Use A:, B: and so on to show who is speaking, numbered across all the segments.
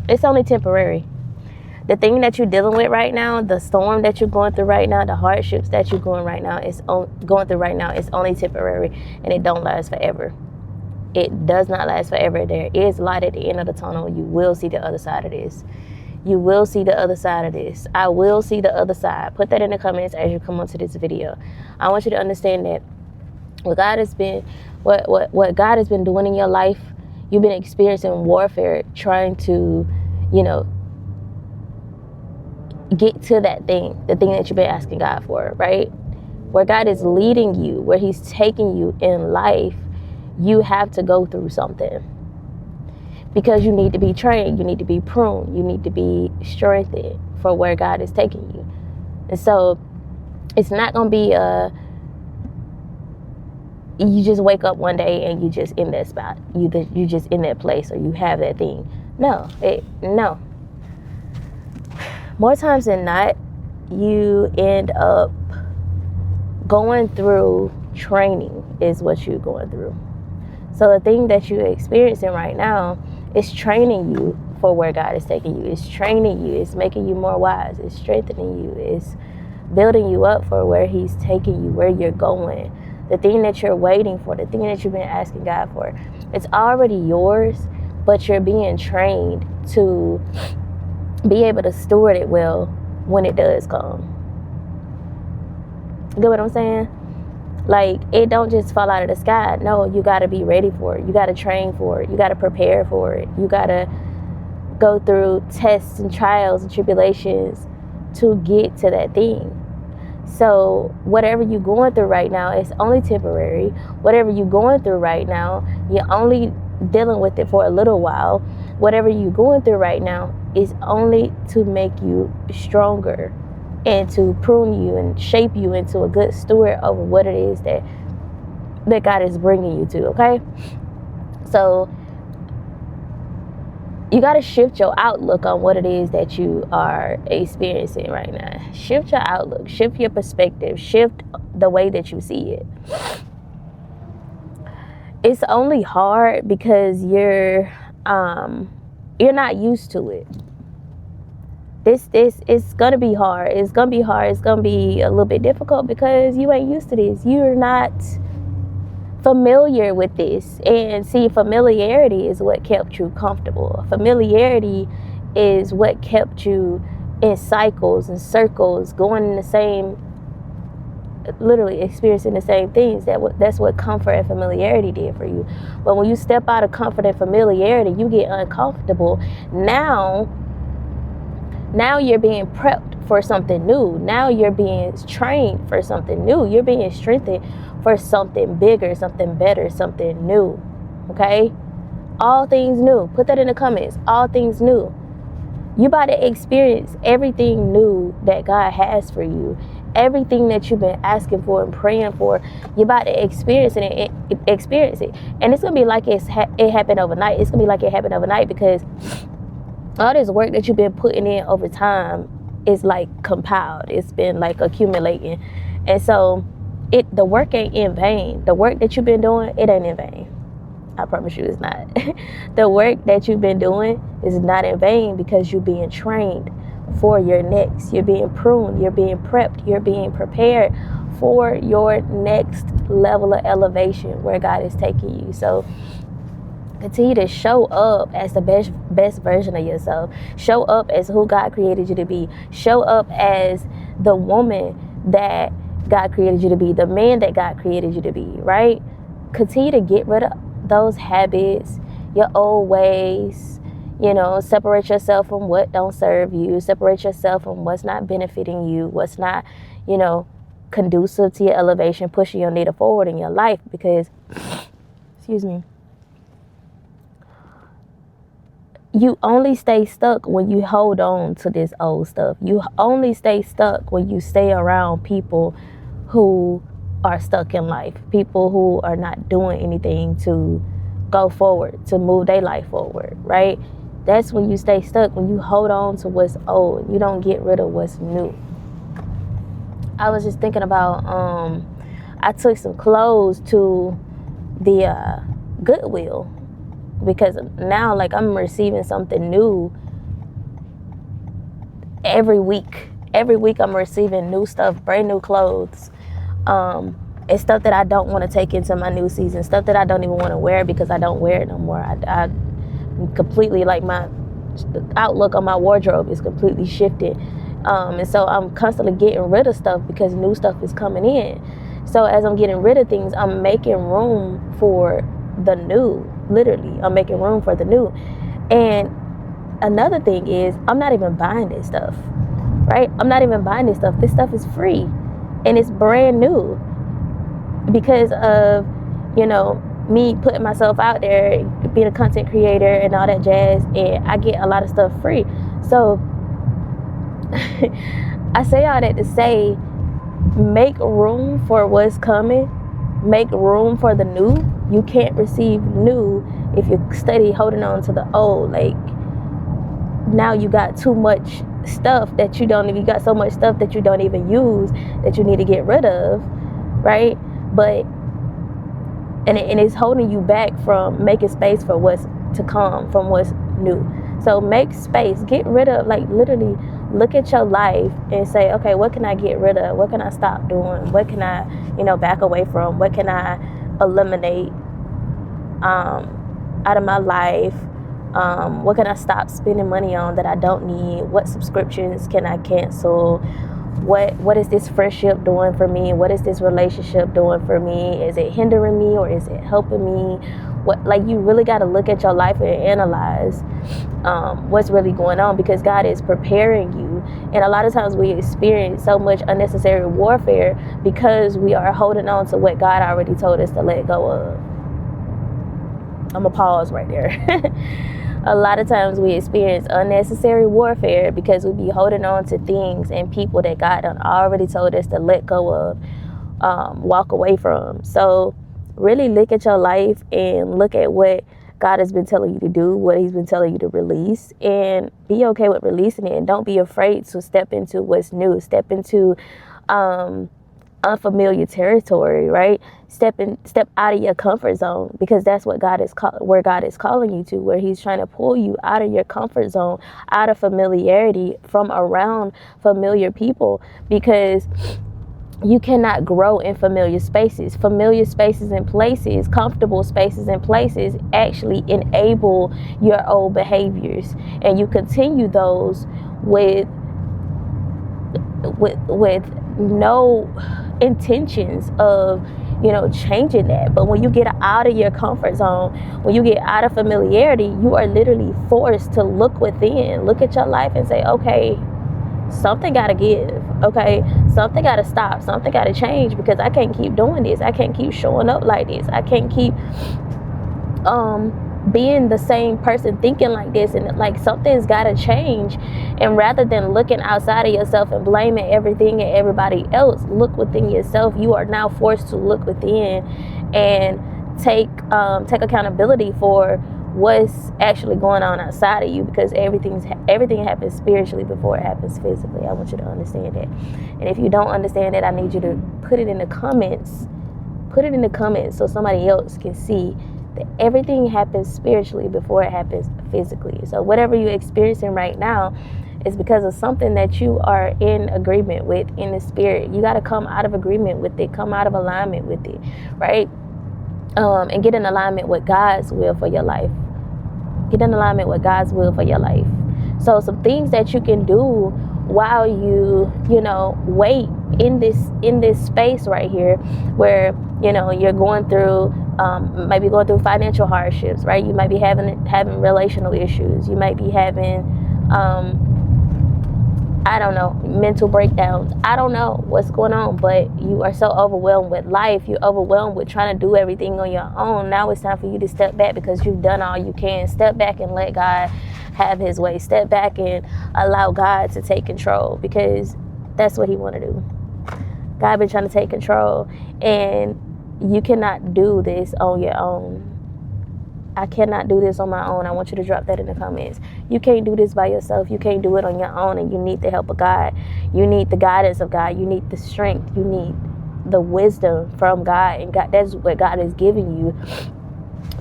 A: It's only temporary. The thing that you're dealing with right now, the storm that you're going through right now, the hardships that you're going through right now, is only temporary, and it don't last forever. It does not last forever. There is light at the end of the tunnel. You will see the other side of this. You will see the other side of this. I will see the other side. Put that in the comments as you come onto this video. I want you to understand that what God has been doing in your life, you've been experiencing warfare, trying to, get to that thing, the thing that you've been asking God for, right? Where God is leading you, where he's taking you in life, you have to go through something. Because you need to be trained, you need to be pruned, you need to be strengthened for where God is taking you. And so it's not going to be you just wake up one day and you just in that spot. You just in that place, or you have that thing. No. More times than not, you end up going through training is what you're going through. So the thing that you're experiencing right now is training you for where God is taking you. It's training you. It's making you more wise. It's strengthening you. It's building you up for where he's taking you, where you're going. The thing that you're waiting for, the thing that you've been asking God for, it's already yours, but you're being trained to be able to steward it well when it does come. Get what I'm saying? Like, it don't just fall out of the sky. No, you got to be ready for it. You got to train for it. You got to prepare for it. You got to go through tests and trials and tribulations to get to that thing. So whatever you're going through right now, it's only temporary. Whatever you're going through right now, you're only dealing with it for a little while. Whatever you're going through right now is only to make you stronger and to prune you and shape you into a good steward over what it is that God is bringing you to, okay? So you got to shift your outlook on what it is that you are experiencing right now. Shift your outlook, shift your perspective, shift the way that you see it. It's only hard because you're not used to it. This it's gonna be hard. It's gonna be hard. It's gonna be a little bit difficult because you ain't used to this. You're not familiar with this. And see, familiarity is what kept you comfortable. Familiarity is what kept you in cycles and circles, going in the same, literally experiencing the same things. That's what comfort and familiarity did for you. But when you step out of comfort and familiarity, you get uncomfortable. Now you're being prepped for something new. Now you're being trained for something new. You're being strengthened for something bigger, something better, something new. Okay? All things new. Put that in the comments. All things new. You about to experience everything new that God has for you. Everything that you've been asking for and praying for, you're about to experience it. And it's going to be like it happened overnight. It's going to be like it happened overnight because all this work that you've been putting in over time is like compiled. It's been like accumulating. And so the work ain't in vain. The work that you've been doing, it ain't in vain. I promise you it's not. The work that you've been doing is not in vain because you're being trained for your next. You're being pruned. You're being prepped. You're being prepared for your next level of elevation where God is taking you. So continue to show up as the best version of yourself. Show up as who God created you to be. Show up as the woman that God created you to be, the man that God created you to be, right? Continue to get rid of those habits, your old ways. Separate yourself from what don't serve you. Separate yourself from what's not benefiting you, what's not, conducive to your elevation, pushing your needle forward in your life. Because, you only stay stuck when you hold on to this old stuff. You only stay stuck when you stay around people who are stuck in life. People who are not doing anything to go forward, to move their life forward, right? That's when you stay stuck, when you hold on to what's old. You don't get rid of what's new. I was just thinking about, I took some clothes to the Goodwill because now, like, I'm receiving something new every week. Every week I'm receiving new stuff, brand new clothes. It's stuff that I don't want to take into my new season, stuff that I don't even want to wear because I don't wear it no more. I completely, like, my outlook on my wardrobe is completely shifted. And so I'm constantly getting rid of stuff because new stuff is coming in. So as I'm getting rid of things, I'm making room for the new. Literally, I'm making room for the new. And another thing is, I'm not even buying this stuff, right? I'm not even buying this stuff. This stuff is free and it's brand new because of, you know, me putting myself out there, being a content creator and all that jazz, and I get a lot of stuff free. So I say all that to say, make room for what's coming. Make room for the new. You can't receive new if you're steady holding on to the old. Like, now you got too much stuff that you don't even, you got so much stuff that you don't even use that you need to get rid of, right? But and it's holding you back from making space for what's to come, from what's new. So make space, get rid of, like, literally look at your life and say, okay, what can I get rid of? What can I stop doing? What can I, back away from? What can I eliminate out of my life? What can I stop spending money on that I don't need? What subscriptions can I cancel? What is this friendship doing for me? What is this relationship doing for me? Is it hindering me or is it helping me? You really got to look at your life and analyze what's really going on, because God is preparing you. And a lot of times we experience so much unnecessary warfare because we are holding on to what God already told us to let go of. I'm going to pause right there. A lot of times we experience unnecessary warfare because we be holding on to things and people that God done already told us to let go of, walk away from. So really look at your life and look at what God has been telling you to do, what he's been telling you to release, and be okay with releasing it. And don't be afraid to step into what's new, step into unfamiliar territory, right? Step out of your comfort zone, because that's what where God is calling you to, where he's trying to pull you out of your comfort zone, out of familiarity, from around familiar people, because you cannot grow in familiar spaces. Familiar spaces and places, comfortable spaces and places actually enable your old behaviors, and you continue those with no intentions of changing that. But when you get out of your comfort zone, when you get out of familiarity, you are literally forced to look within, look at your life and say, okay, something gotta give, okay, something gotta stop, something gotta change, because I can't keep doing this. I can't keep showing up like this. I can't keep being the same person, thinking like this, and like something's gotta change. And rather than looking outside of yourself and blaming everything and everybody else, look within yourself. You are now forced to look within and take accountability for what's actually going on outside of you, because everything happens spiritually before it happens physically. I want you to understand that. And if you don't understand that, I need you to put it in the comments so somebody else can see that everything happens spiritually before it happens physically. So whatever you're experiencing right now is because of something that you are in agreement with in the spirit. You got to come out of agreement with it, come out of alignment with it, right? And get in alignment with God's will for your life. Get in alignment with God's will for your life. So some things that you can do while you wait in this space right here, where you're going through maybe going through financial hardships, right? You might be having relational issues. You might be having I don't know, mental breakdowns. I don't know what's going on, but you are so overwhelmed with life. You're overwhelmed with trying to do everything on your own. Now it's time for you to step back, because you've done all you can. Step back and let God have his way. Step back and allow God to take control, because that's what he want to do. God been trying to take control, and you cannot do this on your own. I cannot do this on my own. I want you to drop that in the comments. You can't do this by yourself. You can't do it on your own, and you need the help of God. You need the guidance of God. You need the strength. You need the wisdom from God, and God, that's what God is giving you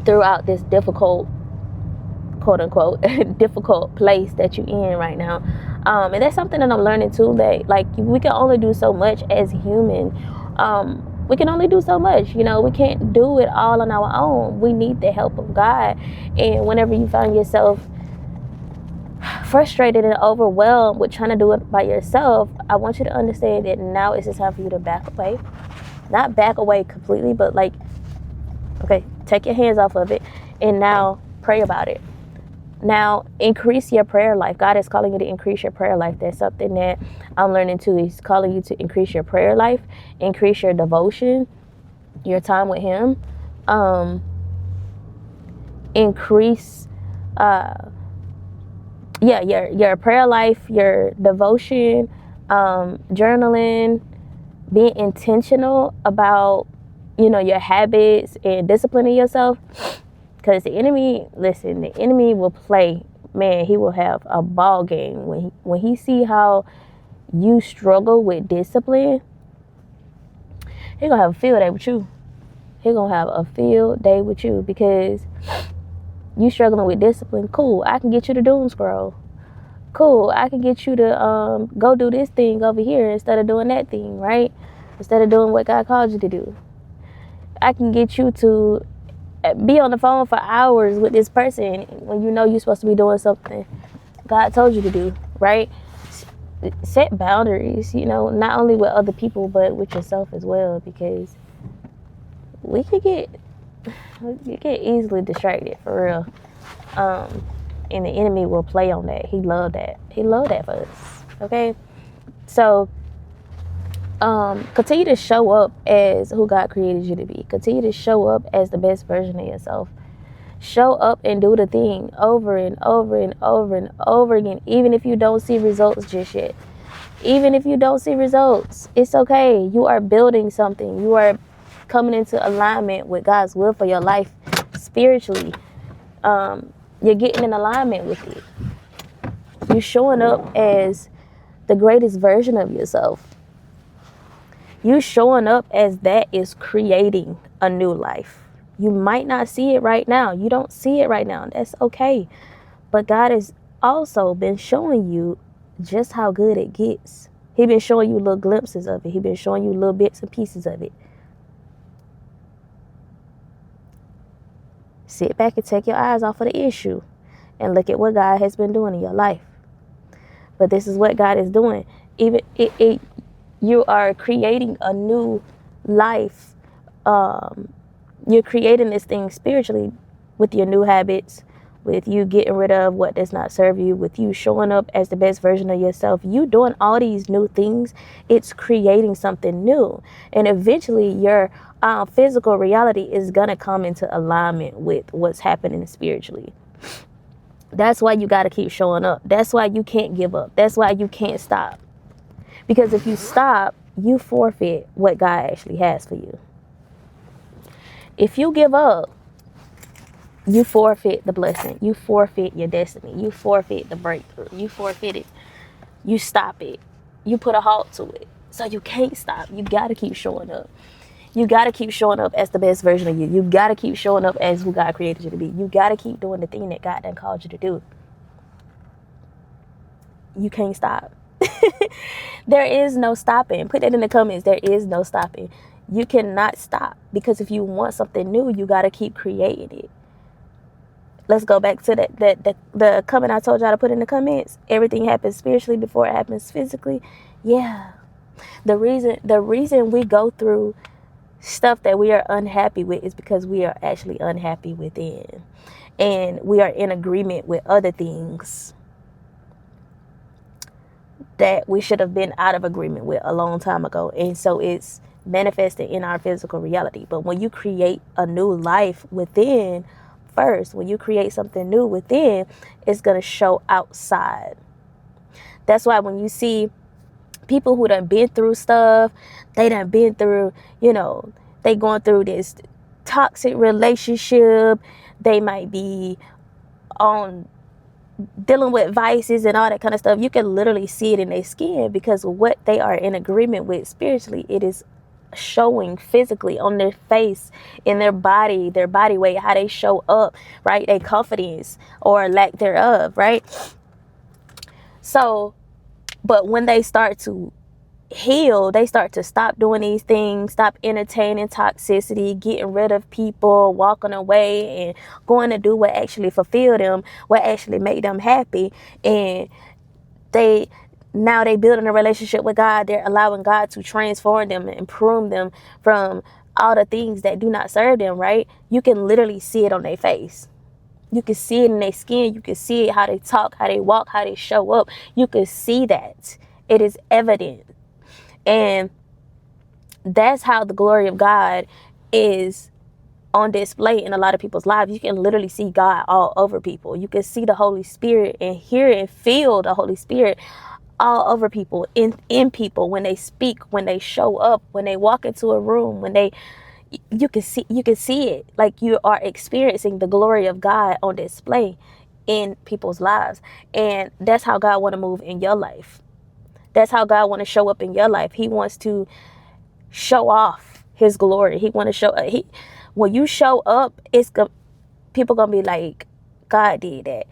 A: throughout this difficult quote unquote difficult place that you're in right now. And that's something that I'm learning too, that like we can only do so much as human. We can only do so much, you know. We can't do it all on our own. We need the help of God. And whenever you find yourself frustrated and overwhelmed with trying to do it by yourself, I want you to understand that now is the time for you to back away. Not back away completely, but like, okay, take your hands off of it and now pray about it. Now increase your prayer life. God is calling you to increase your prayer life. That's something that I'm learning too. He's calling you to increase your prayer life, increase your devotion, your time with Him, increase your prayer life, your devotion, journaling, being intentional about, you know, your habits and disciplining yourself. Because the enemy will play, man, he will have a ball game. When he see how you struggle with discipline, he gonna have a field day with you. He gonna have a field day with you because you struggling with discipline. Cool, I can get you to doom scroll. Cool, I can get you to go do this thing over here instead of doing that thing, right? Instead of doing what God called you to do. I can get you to be on the phone for hours with this person when you know you're supposed to be doing something God told you to do, right? Set boundaries, you know, not only with other people, but with yourself as well, because we could get easily distracted, for real. And the enemy will play on that. He loved that for us, okay? So continue to show up as who God created you to be. Continue to show up as the best version of yourself. Show up and do the thing over and over and over and over again, even if you don't see results just yet. Even if you don't see results, it's okay. You are building something. You are coming into alignment with God's will for your life spiritually. You're getting in alignment with it. You're showing up as the greatest version of yourself. You showing up as that is creating a new life. You might not see it right now. You don't see it right now. That's okay. But God has also been showing you just how good it gets. He's been showing you little glimpses of it. He's been showing you little bits and pieces of it. Sit back and take your eyes off of the issue and look at what God has been doing in your life. But this is what God is doing. You are creating a new life. You're creating this thing spiritually with your new habits, with you getting rid of what does not serve you, with you showing up as the best version of yourself. You doing all these new things, it's creating something new. And eventually your physical reality is going to come into alignment with what's happening spiritually. That's why you got to keep showing up. That's why you can't give up. That's why you can't stop. Because if you stop, you forfeit what God actually has for you. If you give up, you forfeit the blessing. You forfeit your destiny. You forfeit the breakthrough. You forfeit it. You stop it. You put a halt to it. So you can't stop. You got to keep showing up. You got to keep showing up as the best version of you. You got to keep showing up as who God created you to be. You got to keep doing the thing that God done called you to do. You can't stop. There is no stopping. Put that in the comments. There is no stopping. You cannot stop, because if you want something new, you got to keep creating it. Let's go back to the comment I told y'all to put in the comments. Everything happens spiritually before it happens physically. Yeah. The reason we go through stuff that we are unhappy with is because we are actually unhappy within. And we are in agreement with other things that we should have been out of agreement with a long time ago. And so it's manifested in our physical reality. But when you create a new life within first, when you create something new within, it's going to show outside. That's why when you see people who done been through stuff, they done been through, they going through this toxic relationship. They might be on dealing with vices and all that kind of stuff. You can literally see it in their skin, because what they are in agreement with spiritually, it is showing physically on their face, in their body weight, how they show up, right? Their confidence or lack thereof, right? So, but when they start to heal, they start to stop doing these things, stop entertaining toxicity, getting rid of people, walking away and going to do what actually fulfill them, what actually make them happy. And they building a relationship with God. They're allowing God to transform them and improve them from all the things that do not serve them, right? You can literally see it on their face. You can see it in their skin. You can see it how they talk, how they walk, how they show up. You can see that. It is evident. And that's how the glory of God is on display in a lot of people's lives. You can literally see God all over people. You can see the Holy Spirit and hear and feel the Holy Spirit all over people, in people, when they speak, when they show up, when they walk into a room, when you can see it, like you are experiencing the glory of God on display in people's lives. And that's how God want to move in your life. That's how God want to show up in your life. He wants to show off his glory. He want to show when you show up, people gonna be like, God did that.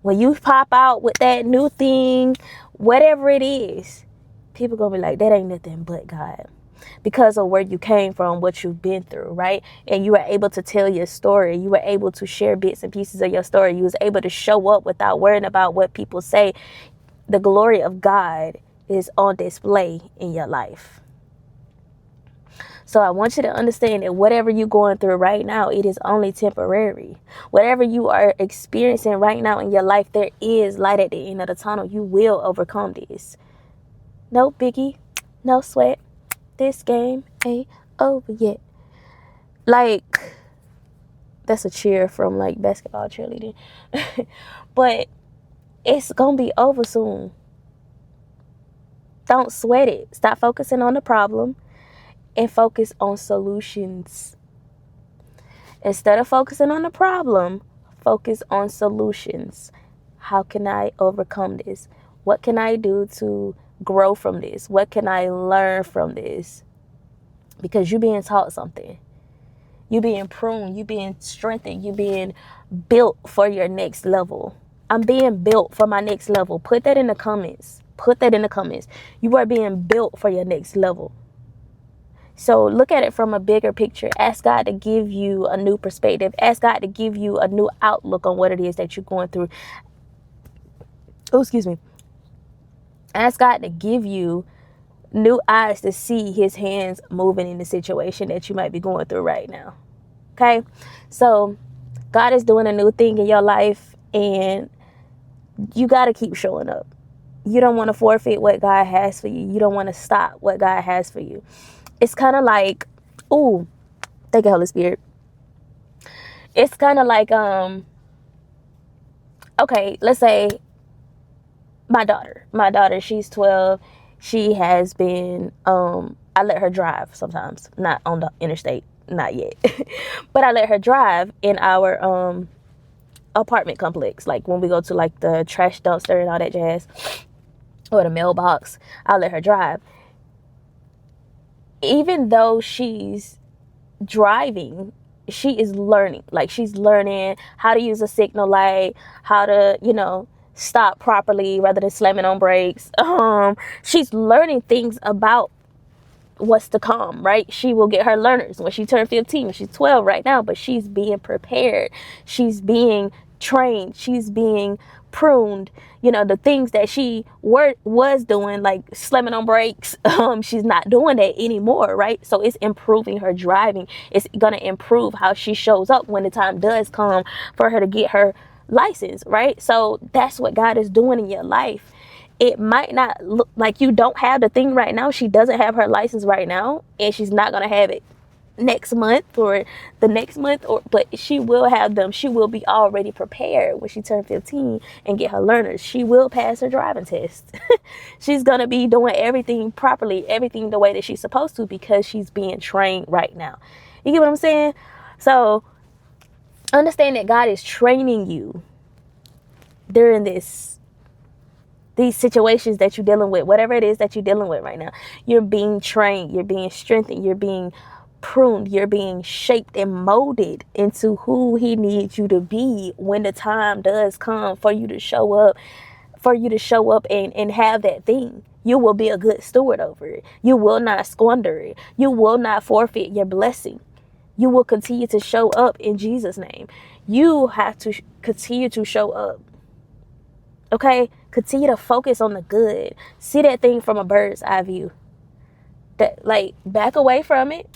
A: When you pop out with that new thing, whatever it is, people gonna be like, that ain't nothing but God, because of where you came from, what you've been through, right? And you were able to tell your story. You were able to share bits and pieces of your story. You was able to show up without worrying about what people say. The glory of God is on display in your life. So I want you to understand that whatever you're going through right now, it is only temporary. Whatever you are experiencing right now in your life, there is light at the end of the tunnel. You will overcome this. No biggie, no sweat. This game ain't over yet. Like, that's a cheer from like basketball cheerleading. But it's gonna be over soon. Don't sweat it. Stop focusing on the problem and focus on solutions. Instead of focusing on the problem, focus on solutions. How can I overcome this? What can I do to grow from this? What can I learn from this? Because you're being taught something. You're being pruned. You're being strengthened. You're being built for your next level. I'm being built for my next level. Put that in the comments. Put that in the comments. You are being built for your next level. So look at it from a bigger picture. Ask God to give you a new perspective. Ask God to give you a new outlook on what it is that you're going through. Oh, excuse me. Ask God to give you new eyes to see his hands moving in the situation that you might be going through right now. Okay? So God is doing a new thing in your life, and you got to keep showing up. You don't want to forfeit what God has for you. You don't want to stop what God has for you. It's kind of like, ooh, thank you, Holy Spirit. It's kind of like, okay, let's say my daughter, she's 12. She has been, I let her drive sometimes, not on the interstate, not yet, but I let her drive in our, apartment complex. Like when we go to like the trash dumpster and all that jazz, or the mailbox, I'll let her drive. Even though she's driving, she is learning. Like she's learning how to use a signal light, how to, stop properly rather than slamming on brakes. She's learning things about what's to come, right? She will get her learners when she turned 15. She's 12 right now, but she's being prepared. She's being trained. She's being pruned. The things that she was doing, like slamming on brakes, she's not doing that anymore, right? So it's improving her driving. It's gonna improve how she shows up when the time does come for her to get her license, right? So that's what God is doing in your life. It might not look like you don't have the thing right now. She doesn't have her license right now, and she's not gonna have it next month or the next month, but she will have them. She will be already prepared when she turns 15 and get her learners. She will pass her driving test. She's gonna be doing everything properly, everything the way that she's supposed to, because she's being trained right now. You get what I'm saying? So understand that God is training you during this these situations that you're dealing with, whatever it is that you're dealing with right now. You're being trained, you're being strengthened, you're being pruned, you're being shaped and molded into who he needs you to be when the time does come for you to show up, and have that thing. You will be a good steward over it. You will not squander it. You will not forfeit your blessing. You will continue to show up in Jesus' name. You have to continue to show up. Okay? Continue to focus on the good. See that thing from a bird's eye view. That, like, back away from it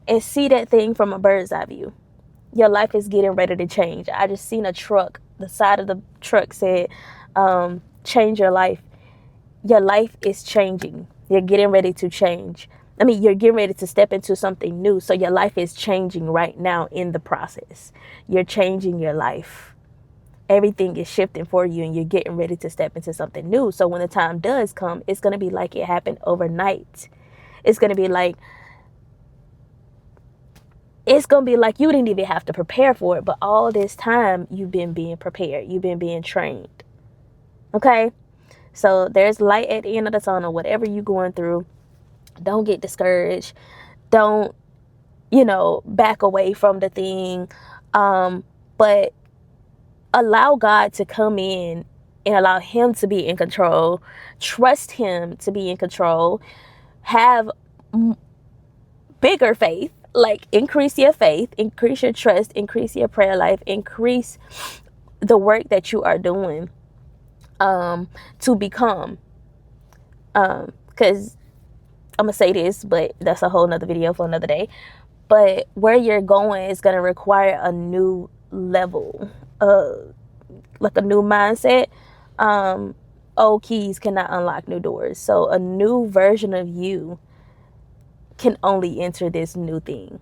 A: and see that thing from a bird's eye view. Your life is getting ready to change. I just seen a truck. The side of the truck said, change your life. Your life is changing. You're getting ready to change. You're getting ready to step into something new. So your life is changing right now in the process. You're changing your life. Everything is shifting for you, and you're getting ready to step into something new. So when the time does come, it's going to be like it happened overnight. It's going to be like you didn't even have to prepare for it. But all this time, you've been being prepared. You've been being trained. Okay? So there's light at the end of the tunnel. Whatever you're going through, don't get discouraged. Don't, back away from the thing. But allow God to come in and allow him to be in control. Trust him to be in control. Have bigger faith. Like, increase your faith, increase your trust, increase your prayer life, increase the work that you are doing to become. Because I'm going to say this, but that's a whole nother video for another day. But where you're going is going to require a new level, like a new mindset. Old keys cannot unlock new doors. So a new version of you can only enter this new thing.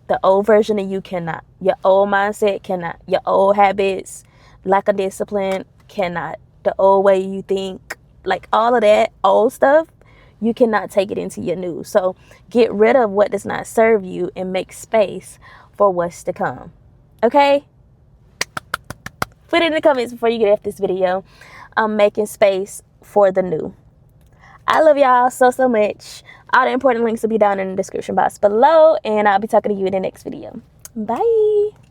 A: The old version of you cannot. Your old mindset cannot. Your old habits, lack of discipline, cannot. The old way you think, like all of that old stuff, you cannot take it into your new. So get rid of what does not serve you and make space for what's to come. Okay? Put it in the comments before you get off this video. I'm making space for the new. I love y'all so much. All the important links will be down in the description box below, and I'll be talking to you in the next video. Bye.